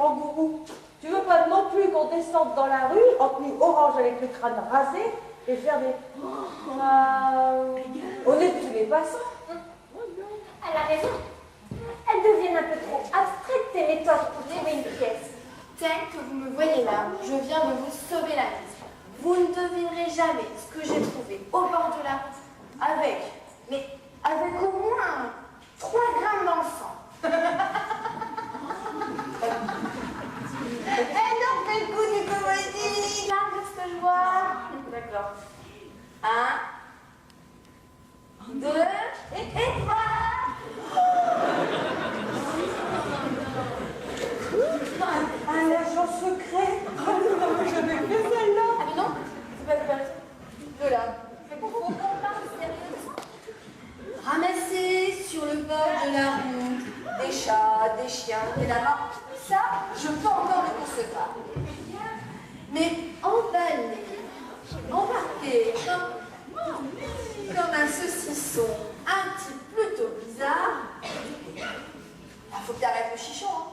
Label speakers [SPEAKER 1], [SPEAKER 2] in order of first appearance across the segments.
[SPEAKER 1] kangourou. Tu veux pas non plus qu'on descende dans la rue en tenue orange avec le crâne rasé et faire des... au nez de tous les passants.
[SPEAKER 2] Elle a raison. Elles deviennent un peu trop abstraites, tes méthodes, pour trouver une pièce.
[SPEAKER 3] Tel que vous me voyez là, je viens de vous sauver la mise. Vous ne devinerez jamais ce que j'ai trouvé au bord de la route avec au moins 3 grammes d'encens. Elle en fait le coup du comédie. Regarde ce que je vois. D'accord. 1, 2 et 3.
[SPEAKER 1] Un agent secret. Oh non, j'avais fait celle-là.
[SPEAKER 3] Ah mais non, c'est pas ça. De là. Mais pourquoi on parle sérieux? Ramasser sur le bord de la route des chats, des chiens, des lapins, ça, je peux encore le concevoir. Mais emballer, embarquer comme un saucisson, un type plutôt bizarre, il faut que t'arrêtes le chichon, hein.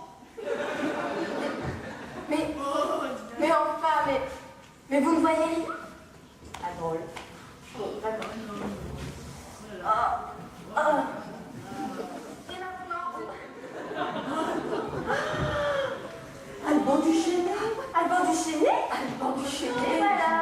[SPEAKER 3] Mais enfin, mais vous ne voyez rien? Ah drôle. Bon, vraiment. Et maintenant?
[SPEAKER 1] Alban Duchesnay.
[SPEAKER 3] Alban Duchesnay? Alban Duchesnay, voilà.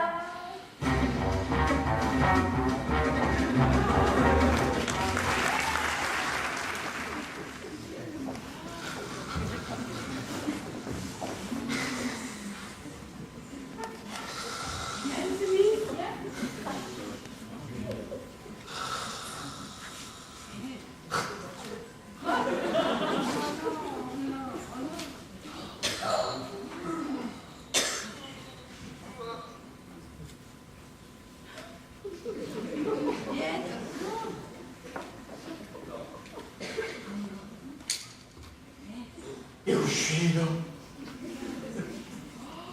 [SPEAKER 4] Et où je suis là?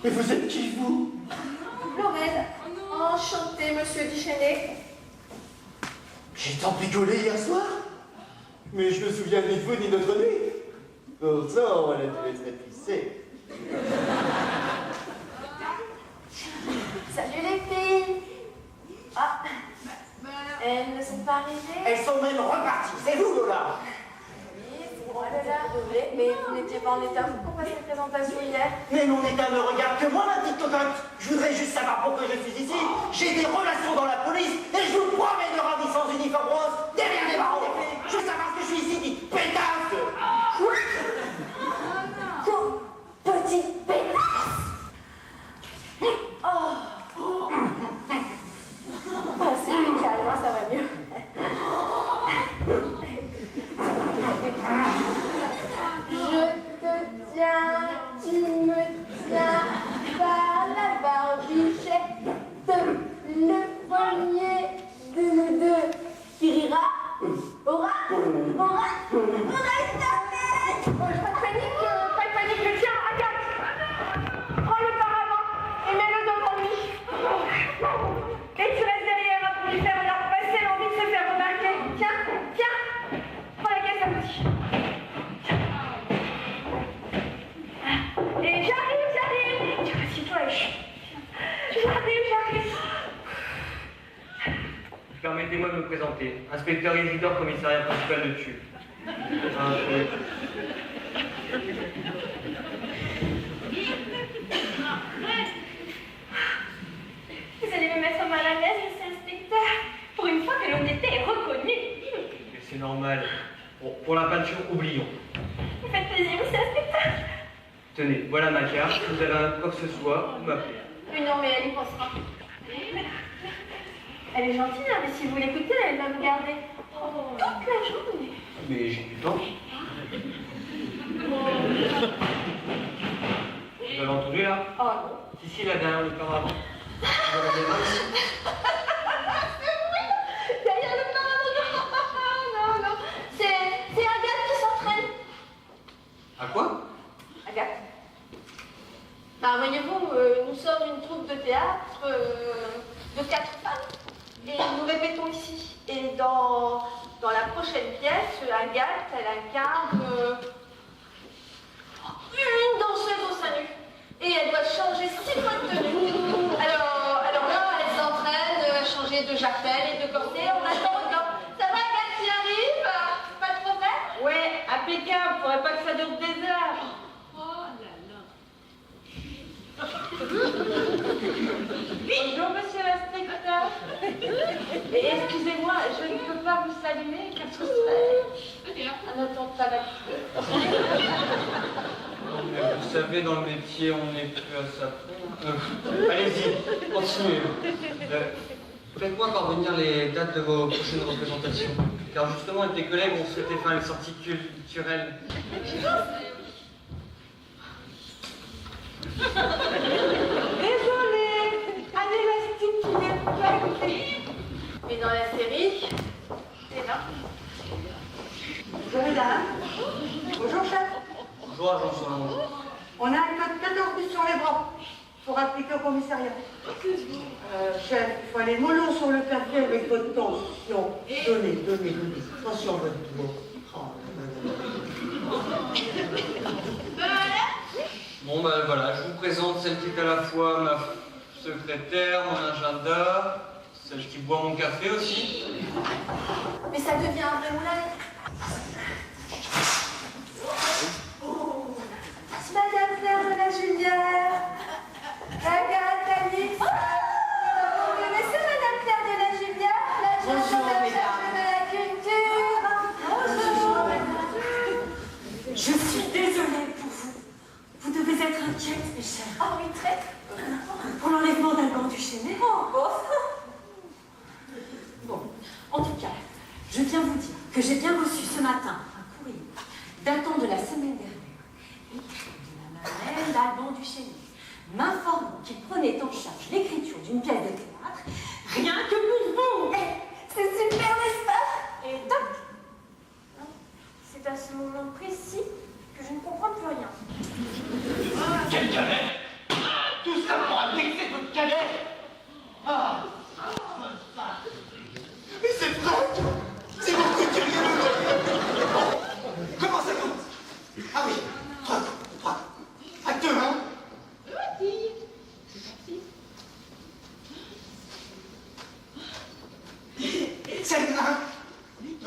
[SPEAKER 4] Mais vous êtes qui, vous?
[SPEAKER 3] Lorraine, enchantée, monsieur Duchesnay.
[SPEAKER 4] J'ai tant picolé hier soir? Mais je me souviens ni de vous ni de notre nuit. Pourtant, on a dû être épicés.
[SPEAKER 3] Salut les filles. Ah, elles ne sont pas arrivées?
[SPEAKER 4] Elles sont même reparties, c'est vous, Lola?
[SPEAKER 3] Oui, c'est moi, Lola. Mais vous n'étiez pas en état pour passer la présentation hier?
[SPEAKER 4] Mais mon état ne regarde que moi, ma petite cocotte. Je voudrais juste savoir pourquoi je suis ici. J'ai des relations dans la police et je vous promets de ramener sans uniforme rose derrière les barreaux des flics. Je veux savoir ce que je suis ici, dites pétasse.
[SPEAKER 3] Quoi? Petite pétasse? Oh, c'est plus calme, hein, ça va mieux. Je te tiens, tu me tiens par la barbichette, le premier de nous deux qui rira, aura jamais. Pas de panique, tiens, Agathe, prends le paravent et mets-le devant lui. Et tu restes derrière pour lui faire leur passer l'envie de se faire remarquer. Tiens, prends la caisse à petit. Et j'arrive. Tu assis-toi et chut. J'arrive.
[SPEAKER 5] Permettez-moi de me présenter. Inspecteur Isidore, commissariat principal de Tulle.
[SPEAKER 2] Vous allez me mettre mal à l'aise, monsieur l'inspecteur. Pour une fois que l'honnêteté est reconnue.
[SPEAKER 5] Mais c'est normal. Bon, pour la peinture, oublions.
[SPEAKER 2] Vous faites plaisir, monsieur l'inspecteur.
[SPEAKER 5] Tenez, voilà ma carte. Si vous avez quoi que ce soit, vous m'appelez.
[SPEAKER 3] Mais non, mais elle y pensera.
[SPEAKER 2] Elle est gentille, hein, mais si vous l'écoutez, elle va vous garder toute la journée.
[SPEAKER 5] Mais j'ai du temps. Vous avez entendu là?
[SPEAKER 3] Oh non.
[SPEAKER 5] Si, là derrière le paravent.
[SPEAKER 3] Derrière le paravent. Non. C'est Agathe qui s'entraîne.
[SPEAKER 5] À quoi?
[SPEAKER 3] Agathe. Bah, voyez-vous, nous sommes une troupe de théâtre de 4 femmes. Et nous répétons ici. Et dans la prochaine pièce, Agathe, elle incarne une danseuse Et elles doivent changer 6 fois de tenue. Alors là, elles s'entraînent à changer de jartelle et de corset en attendant. Ça va, Kat, tu arrives? Pas de problème?
[SPEAKER 1] Ouais, impeccable, faudrait pas que ça dure des heures.
[SPEAKER 3] Oh là là.
[SPEAKER 1] Bonjour, monsieur l'inspecteur. Et excusez-moi, je ne peux pas vous saluer car ce serait un attentat là-dessus.
[SPEAKER 5] Vous savez, dans le métier, on n'est plus à ça. Allez-y, continuez. Faites-moi parvenir les dates de vos prochaines représentations. Car justement, avec tes collègues, on souhaitait faire une sortie culturelle.
[SPEAKER 1] Désolée, un élastique qui n'est pas écouté.
[SPEAKER 3] Mais dans la série, c'est là.
[SPEAKER 6] Bonjour mesdames. Bonjour chef.
[SPEAKER 5] Bonjour, agent Solange.
[SPEAKER 6] On a un code 14 buts sur les bras pour appliquer au commissariat. Chef, il faut aller mollo sur le café avec votre tension. Donnez. Attention à votre tour.
[SPEAKER 5] Bon, ben voilà, je vous présente celle qui est à la fois ma secrétaire, mon agenda, celle qui boit mon café aussi.
[SPEAKER 3] Mais ça devient un vrai moulin. Madame Claire de la Julière, Agathe, Alice. Vous connaissez Madame Claire de la Julière, la
[SPEAKER 6] Bonjour,
[SPEAKER 3] chargée
[SPEAKER 6] mesdames.
[SPEAKER 3] de la culture? Bonjour.
[SPEAKER 6] Je suis désolée pour vous. Vous devez être inquiète, mes chers.
[SPEAKER 3] Oh oui, très.
[SPEAKER 6] Pour l'enlèvement d'Alban Duchesne. Bon, en tout cas, je viens vous dire que j'ai bien reçu ce matin un courrier datant de la semaine dernière, écrit de la main d'Alban Duchesne, m'informant qu'il prenait en charge l'écriture d'une pièce de théâtre, rien que pour vous.
[SPEAKER 3] C'est super, n'est-ce pas? Et toc. C'est à ce moment précis que je ne comprends plus rien.
[SPEAKER 4] Quel cadet? Tout ça pour indexer votre cadet? Ah! Mais c'est Franck! C'est mon couturier le Comment ça compte? Ah oui, Franck. Acte 1. Scène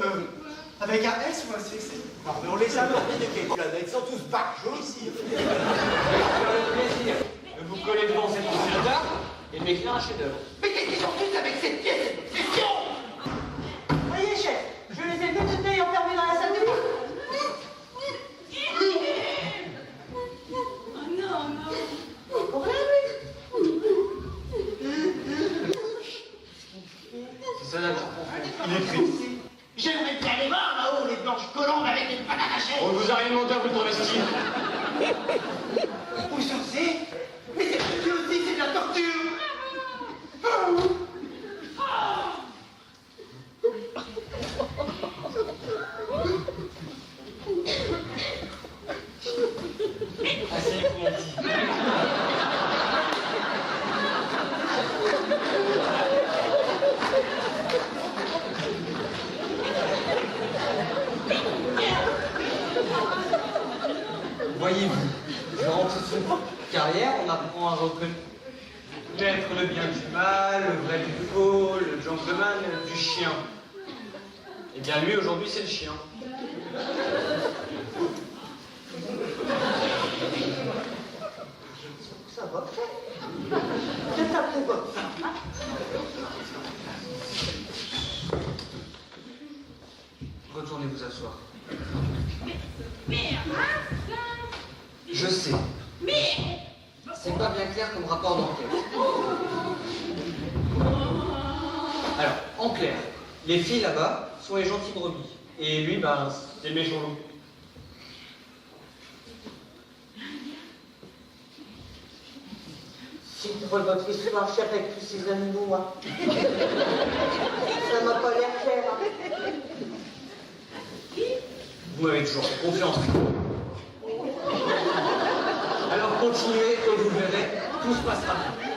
[SPEAKER 4] 1. Avec un S ou un C? Non, mais on les a mortis de quelle planète? Ils sont tous barjots ici.
[SPEAKER 5] Faire le plaisir de vous coller devant cet ordinateur et de m'écrire un chef-d'œuvre.
[SPEAKER 4] Mais qu'est-ce qu'ils ont tous avec cette pièce, cette obsession?
[SPEAKER 1] Voyez, chef, je les ai tous été enfermés dans la salle de bain.
[SPEAKER 5] C'est ça nature profonde.
[SPEAKER 4] Il est triste. J'aimerais bien les voir là-haut, les blanches colombes avec des bananes à chaîne.
[SPEAKER 5] On vous a rien demandé à vous travestir.
[SPEAKER 4] Vous censez? Mais c'est plus aussi, c'est de la torture.
[SPEAKER 5] Asseyez-vous, mon petit. Voyez-vous, durant toute cette carrière, on apprend à reconnaître le bien du mal, le vrai du faux, le gentleman du chien. Et bien lui, aujourd'hui, c'est le chien.
[SPEAKER 6] Ça va faire. Je tape votre femme.
[SPEAKER 5] Retournez vous asseoir. Je sais. C'est pas bien clair comme rapport d'enquête. Alors, en clair, les filles là-bas sont les gentilles brebis. Et lui, ben, c'est le méchant loup.
[SPEAKER 6] C'est pour votre histoire, chef, avec tous ces animaux, hein. Ça m'a pas l'air clair, hein.
[SPEAKER 5] Vous m'avez toujours fait confiance. Alors continuez et vous verrez, tout se passera bien.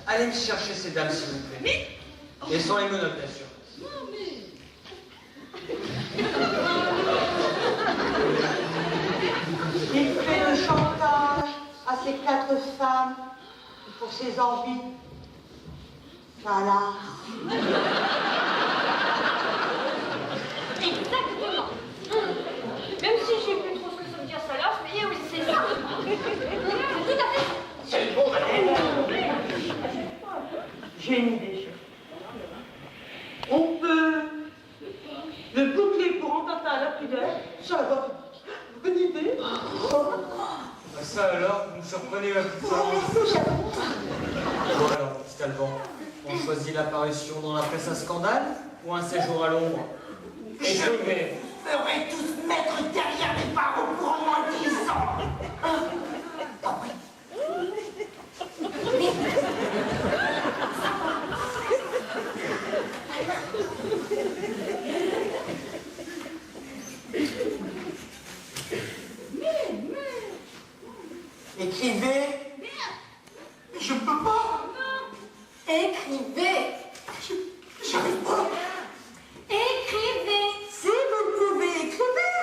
[SPEAKER 5] Allez me chercher ces dames, s'il vous plaît. Et sans les menottes, bien sûr.
[SPEAKER 1] Il fait le chantage. ces 4 femmes pour ses envies. Voilà.
[SPEAKER 2] Exactement. Même si je sais plus trop ce que ça veut dire ça là, mais oui, c'est ça. Tout à fait.
[SPEAKER 4] C'est le bon Madeleine.
[SPEAKER 1] J'ai une idée, chef. On peut le boucler pour en tata à la pudeur sur la voie publique. Bonne idée.
[SPEAKER 5] Ah, ça alors, vous me surprenez ma petite femme. Bon alors, petit Alban, on choisit l'apparition dans la presse à scandale ou un séjour à l'ombre? Écrivez.
[SPEAKER 4] Ferait tous mettre derrière les barreaux pour au moins 10 ans. Compris. Écrivez. Je peux pas.
[SPEAKER 3] Écrivez.
[SPEAKER 4] J'arrive pas.
[SPEAKER 3] Écrivez.
[SPEAKER 4] Si vous pouvez, écrivez.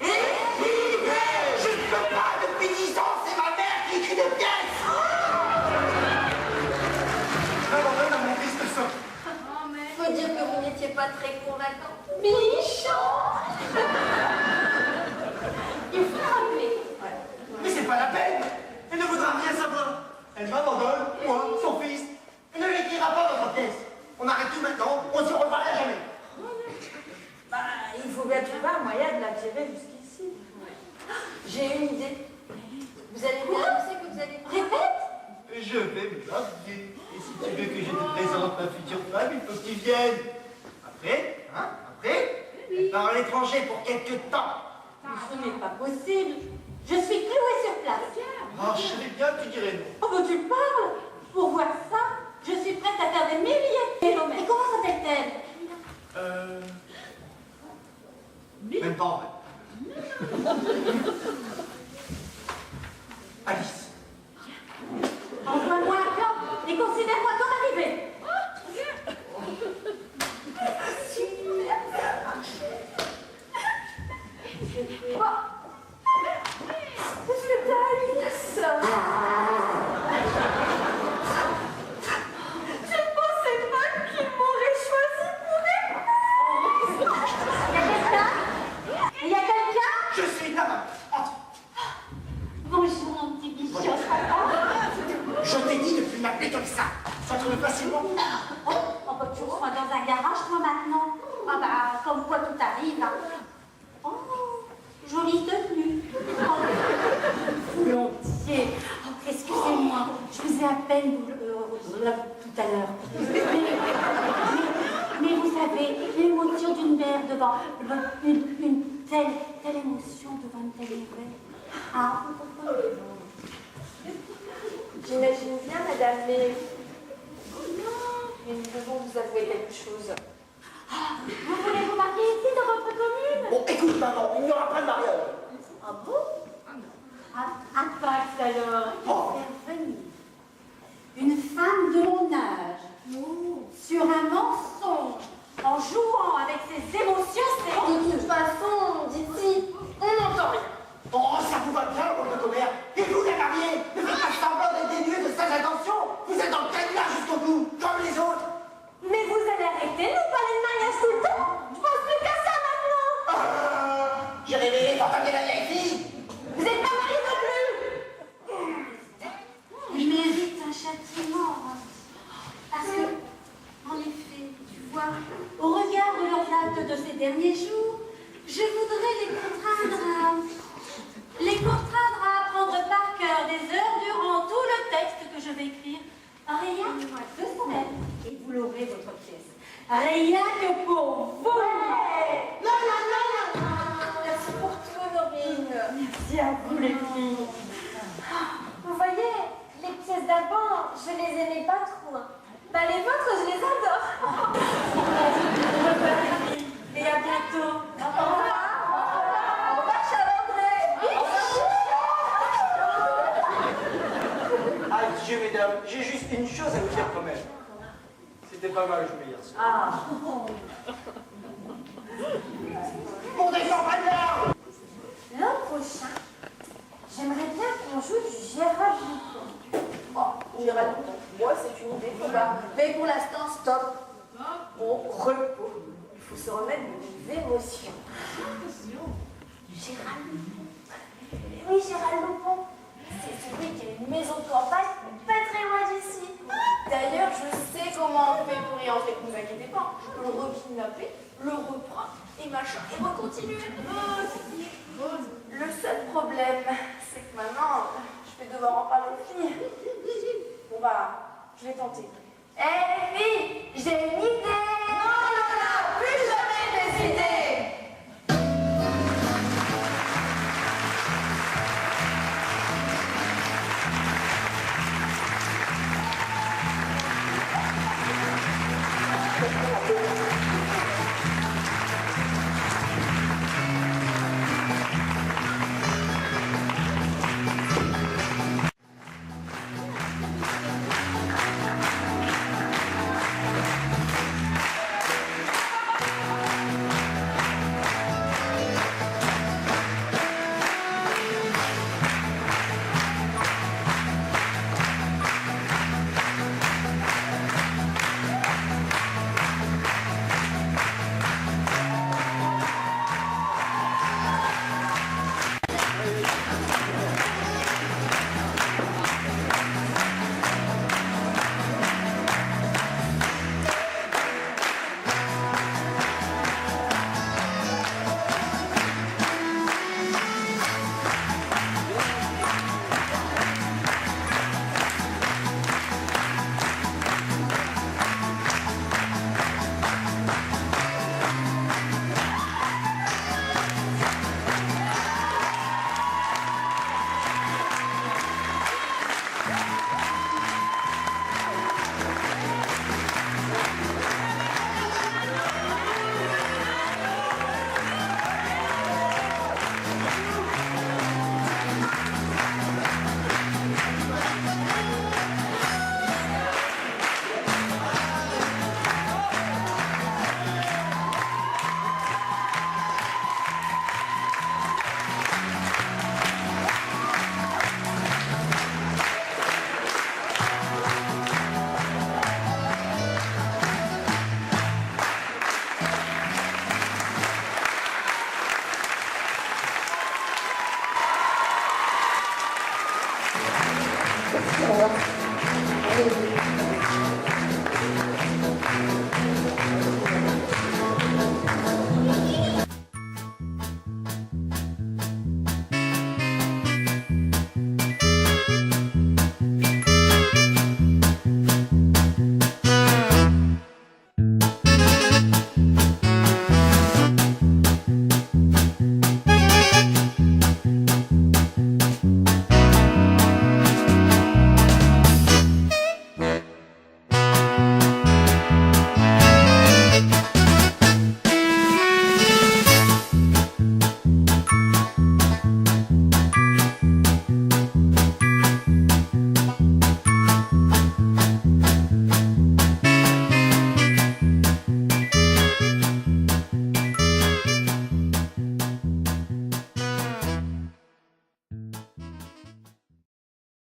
[SPEAKER 4] Écrivez. Je ne peux pas depuis 10 ans, c'est ma mère qui écrit des pièces. Abandonne à mon fils de sang.
[SPEAKER 3] Faut dire que vous n'étiez pas très convaincant. Méchant. Il faut rappeler.
[SPEAKER 4] Mais c'est pas la peine. Elle ne voudra rien savoir. Elle m'abandonne, moi, son fils. Elle ne l'écrira pas votre pièce. On arrête tout maintenant, on s'y reparle à jamais.
[SPEAKER 3] Bah, il faut bien trouver un moyen de l'attirer jusqu'ici. J'ai une idée. Vous allez bien annoncer que vous allez... Répète.
[SPEAKER 4] Je vais me marier. Et si tu veux que je te présente ma future femme, il faut que tu viennes. Après, elle part à l'étranger pour quelques temps.
[SPEAKER 3] Ce n'est pas possible. Je suis clouée sur place.
[SPEAKER 4] Oh, je savais bien que tu dirais non.
[SPEAKER 3] Oh, bah, tu parles. Pour voir ça, je suis prête à faire des milliers de kilomètres. Et comment s'appelle-t-elle?
[SPEAKER 4] Même pas en vrai. Alice.
[SPEAKER 3] Envoie-moi un plan et considère-moi comme arrivé. Super. Je vais Alice. Je pensais pas qu'il m'aurait choisi pour épouse. Il y a quelqu'un?
[SPEAKER 4] Je suis ta maman. Entre.
[SPEAKER 3] Bonjour mon petit bichon.
[SPEAKER 4] Je t'ai dit de plus m'appeler comme ça. Ça tourne facilement.
[SPEAKER 3] Oh, bah, tu reçois dans un garage, toi, maintenant. Ah bah, comme quoi tout arrive. Hein. Oh, jolie tenue. Oh, volontiers. Oh, excusez-moi, je vous ai à peine là, tout à l'heure. Mais vous savez, l'émotion d'une mère devant une telle émotion devant une telle nouvelle. Ah, vous comprenez? J'imagine bien, madame, mais nous devons vous avouer quelque chose. Ah, vous voulez vous marier ici dans votre commune?
[SPEAKER 4] Bon, écoute, maman, il n'y aura pas de mariage.
[SPEAKER 3] Ah bon? À Pax alors,
[SPEAKER 4] Oh.
[SPEAKER 3] faire venir une femme de mon âge sur un mensonge en jouant avec ses émotions, c'est... De toute façon, d'ici, on n'entend rien.
[SPEAKER 4] Oh, ça vous va bien, votre commère. Et vous, les mariés, ne faites pas semblant d'être dénués de sages intentions. Vous êtes dans le cadenas jusqu'au bout, comme les autres.
[SPEAKER 3] Mais vous allez arrêter de nous parler de mariage tout le temps? Je pense plus qu'à ça maintenant.
[SPEAKER 4] J'ai révélé fantasmer la vieille fille.
[SPEAKER 3] Vous êtes pas mariés non plus. Je mérite un châtiment. Parce que, en effet, tu vois, au regard de leurs actes de ces derniers jours, je voudrais les contraindre à apprendre par cœur des heures durant tout le texte que je vais écrire. Rien que 2 semaines, et vous l'aurez votre pièce. Rien que pour vous. Ouais. Non. Merci pour tout, Honorine. Merci à vous, les filles. Vous voyez, les pièces d'Alban, je les aimais pas trop. Hein. Bah, les vôtres, je les adore. Et à bientôt. Au revoir. Au revoir, Charles-André.
[SPEAKER 4] Ah, Dieu, mesdames, j'ai juste une chose à vous dire quand même. C'était pas mal joué hier soir.
[SPEAKER 3] Ah.
[SPEAKER 4] Mon défend pas de l'arme.
[SPEAKER 2] L'an prochain, je J'aimerais bien qu'on joue Gérald Dupont.
[SPEAKER 3] Oh, Gérald Dupont. Moi, c'est une idée qu'on va. Mais pour l'instant, stop. Au repos. Il faut se remettre des émotions.
[SPEAKER 2] Gérald Dupont. Oui, Gérald Dupont. C'est celui qui a une maison de campagne pas très loin d'ici.
[SPEAKER 3] D'ailleurs, je sais comment on fait pour y entrer. Ne vous inquiétez pas. Je peux le rekidnapper, le reprendre et machin. Et recontinuer. Le seul problème, c'est que maintenant, je vais devoir en parler aux filles. Bon bah, je vais tenter.
[SPEAKER 2] Hé, fille, j'ai une idée.
[SPEAKER 3] Non, plus jamais des idées.
[SPEAKER 2] Allez.